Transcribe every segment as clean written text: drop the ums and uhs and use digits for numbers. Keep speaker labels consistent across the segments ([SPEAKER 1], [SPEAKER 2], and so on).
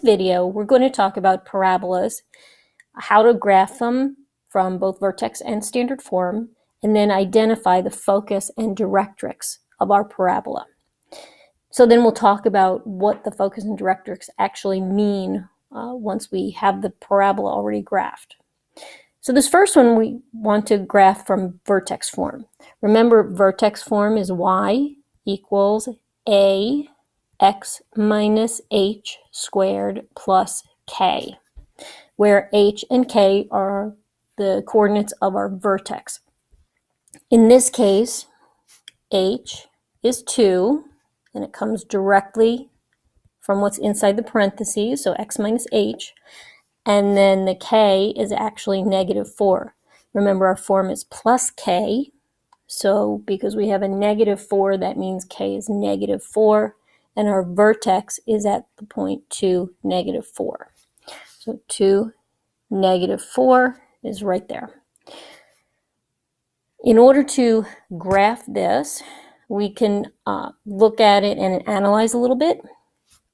[SPEAKER 1] video, we're going to talk about parabolas, how to graph them from both vertex and standard form, and then identify the focus and directrix of our parabola. So then we'll talk about what the focus and directrix actually mean once we have the parabola already graphed. So this first one we want to graph from vertex form. Remember, vertex form is y equals a x minus h squared plus k, where h and k are the coordinates of our vertex. In this case, h is 2, and it comes directly from what's inside the parentheses, so x minus h, and then the k is actually -4. Remember, our form is plus k, so because we have a -4, that means k is -4, and our vertex is at the point 2, -4. So 2, -4 is right there. In order to graph this, we can look at it and analyze a little bit.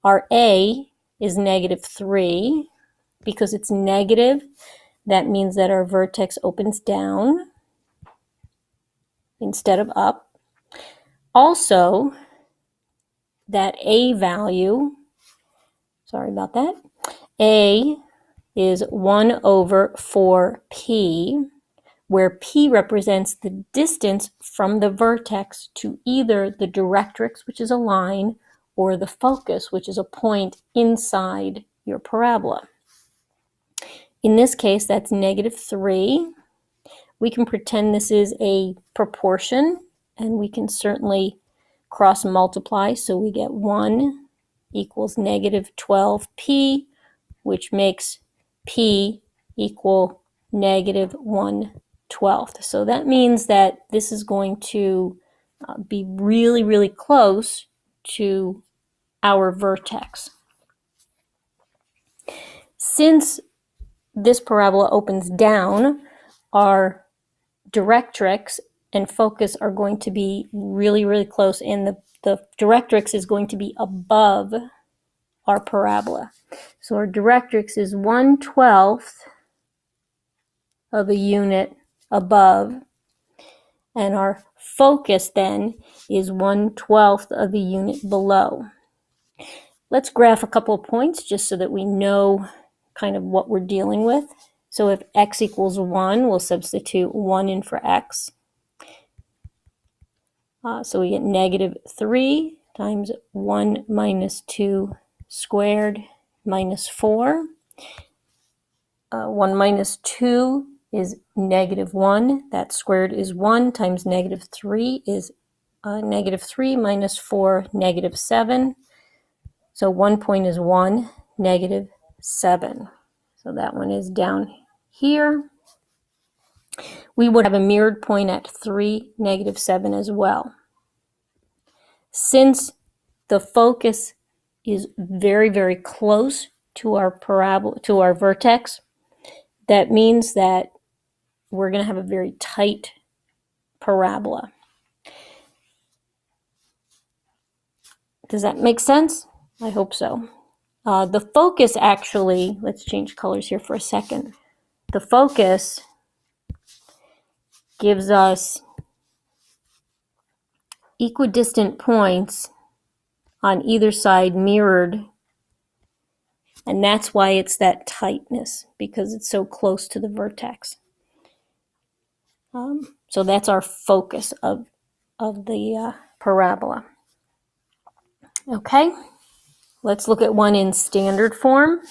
[SPEAKER 1] Our a is -3. Because it's negative, that means that our vertex opens down instead of up. Also, that a value, sorry about that, a is 1/4p, where p represents the distance from the vertex to either the directrix, which is a line, or the focus, which is a point inside your parabola. In this case, that's -3. We can pretend this is a proportion, and we can certainly cross multiply, so we get 1 equals -12p, which makes p equal -1/12. So that means that this is going to be really, really close to our vertex. Since this parabola opens down, our directrix and focus are going to be really, really close, and the directrix is going to be above our parabola. So our directrix is 1/12 of a unit above, and our focus then is 1/12 of a unit below. Let's graph a couple of points just so that we know kind of what we're dealing with. So if x equals 1, we'll substitute 1 in for x. So we get -3 times 1 minus 2 squared minus 4. 1 minus 2 is -1. That squared is 1 times -3 is -3 minus 4, -7. So 1 point is 1, -7. So that one is down here. We would have a mirrored point at 3, -7 as well. Since the focus is very, very close to our parabola, to our vertex, that means that we're going to have a very tight parabola. Does that make sense? I hope so. The focus actually, let's change colors here for a second. The focus gives us equidistant points on either side mirrored, and that's why it's that tightness, because it's so close to the vertex. So that's our focus of the parabola. Okay. Let's look at one in standard form.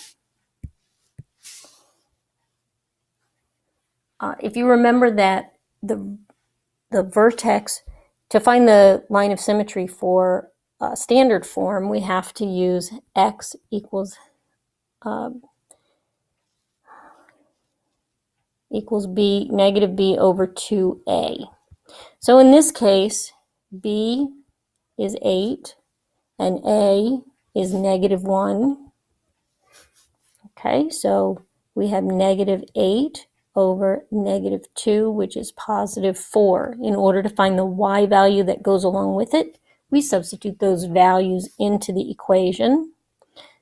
[SPEAKER 1] If you remember that the vertex, to find the line of symmetry for standard form, we have to use x equals b, -b over 2a. So in this case, b is 8 and a is -1. Okay, so we have -8 over -2, which is +4. In order to find the y value that goes along with it, we substitute those values into the equation.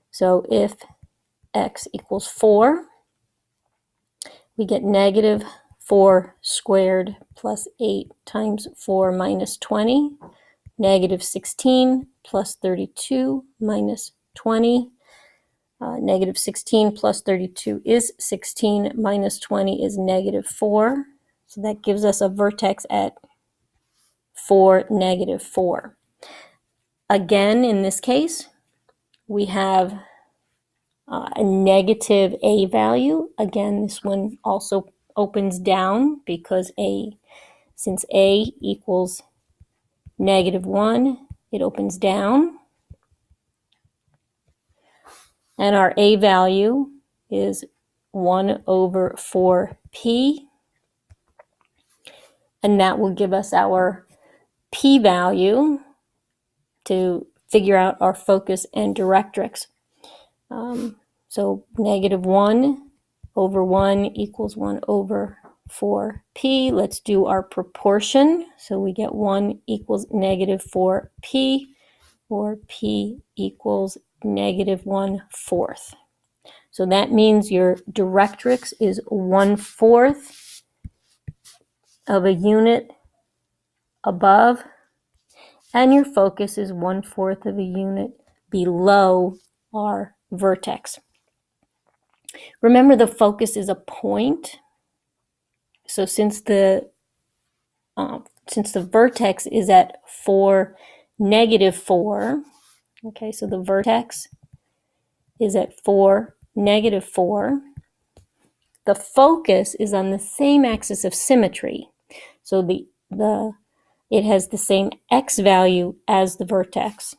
[SPEAKER 1] So if x equals 4. We get negative 4 squared plus 8 times 4 minus 20. Negative 16 plus 32 minus 20. Negative 16 plus 32 is 16, minus 20 is negative 4. So that gives us a vertex at 4, negative 4. Again, in this case, we have a negative a value. Again, this one also opens down because since a equals negative 1, it opens down. And our a value is 1 over 4p. And that will give us our p value to figure out our focus and directrix. So negative 1 over 1 equals 1 over 4p. Let's do our proportion. So we get 1 equals negative 4p, or p equals negative 1/4. So that means your directrix is 1/4 of a unit above, and your focus is 1/4 of a unit below our vertex. Remember, the focus is a point. So since the vertex is at 4, negative 4, okay, so the vertex is at 4, negative 4. The focus is on the same axis of symmetry. So it has the same x value as the vertex.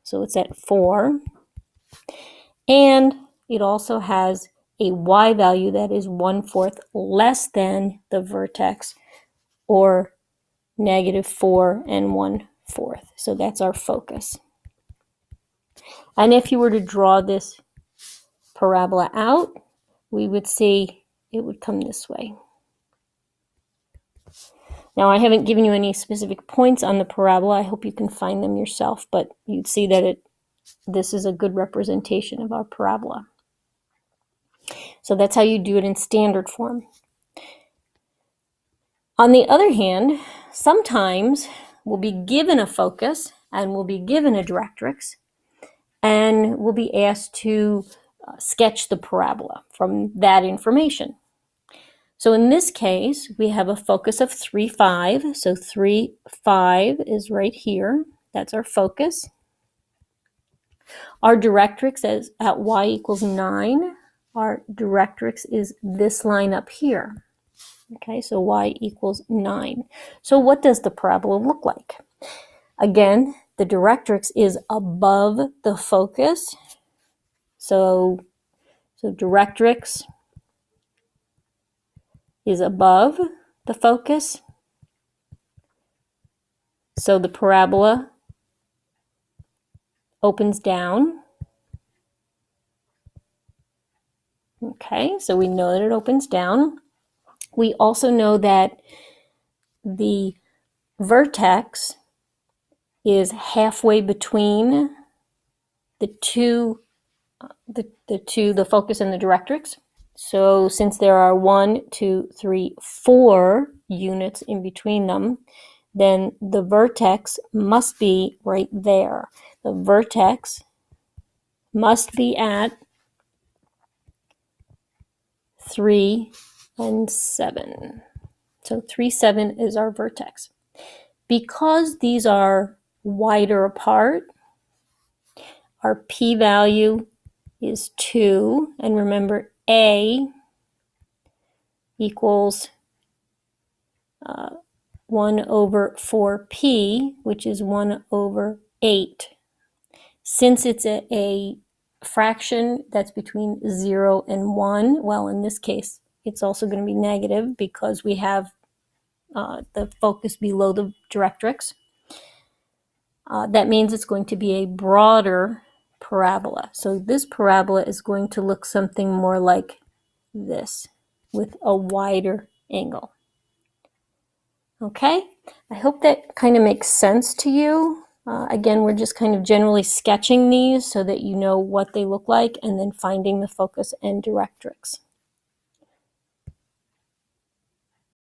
[SPEAKER 1] So it's at 4. And it also has a y value that is 1/4 less than the vertex, or negative 4 and 1/4. So that's our focus. And if you were to draw this parabola out, we would see it would come this way. Now, I haven't given you any specific points on the parabola. I hope you can find them yourself, but you'd see that this is a good representation of our parabola. So that's how you do it in standard form. On the other hand, sometimes we'll be given a focus and we'll be given a directrix, and we'll be asked to sketch the parabola from that information. So in this case, we have a focus of 3, 5. So 3, 5 is right here. That's our focus. Our directrix is at y equals 9. Our directrix is this line up here. Okay, so y equals 9. So what does the parabola look like? Again, the directrix is above the focus. So directrix is above the focus. So the parabola opens down. Okay, so we know that it opens down. We also know that the vertex is halfway between the focus and the directrix. So since there are 1, 2, 3, 4 units in between them, then the vertex must be right there. The vertex must be at 3 and 7. So 3, 7 is our vertex. Because these are wider apart, our p-value is 2. And remember, a equals 1 over 4p, which is 1 over 8. Since it's a fraction that's between 0 and 1, well, in this case, it's also going to be negative because we have the focus below the directrix. That means it's going to be a broader parabola. So this parabola is going to look something more like this, with a wider angle. Okay, I hope that kind of makes sense to you. Again, we're just kind of generally sketching these so that you know what they look like and then finding the focus and directrix.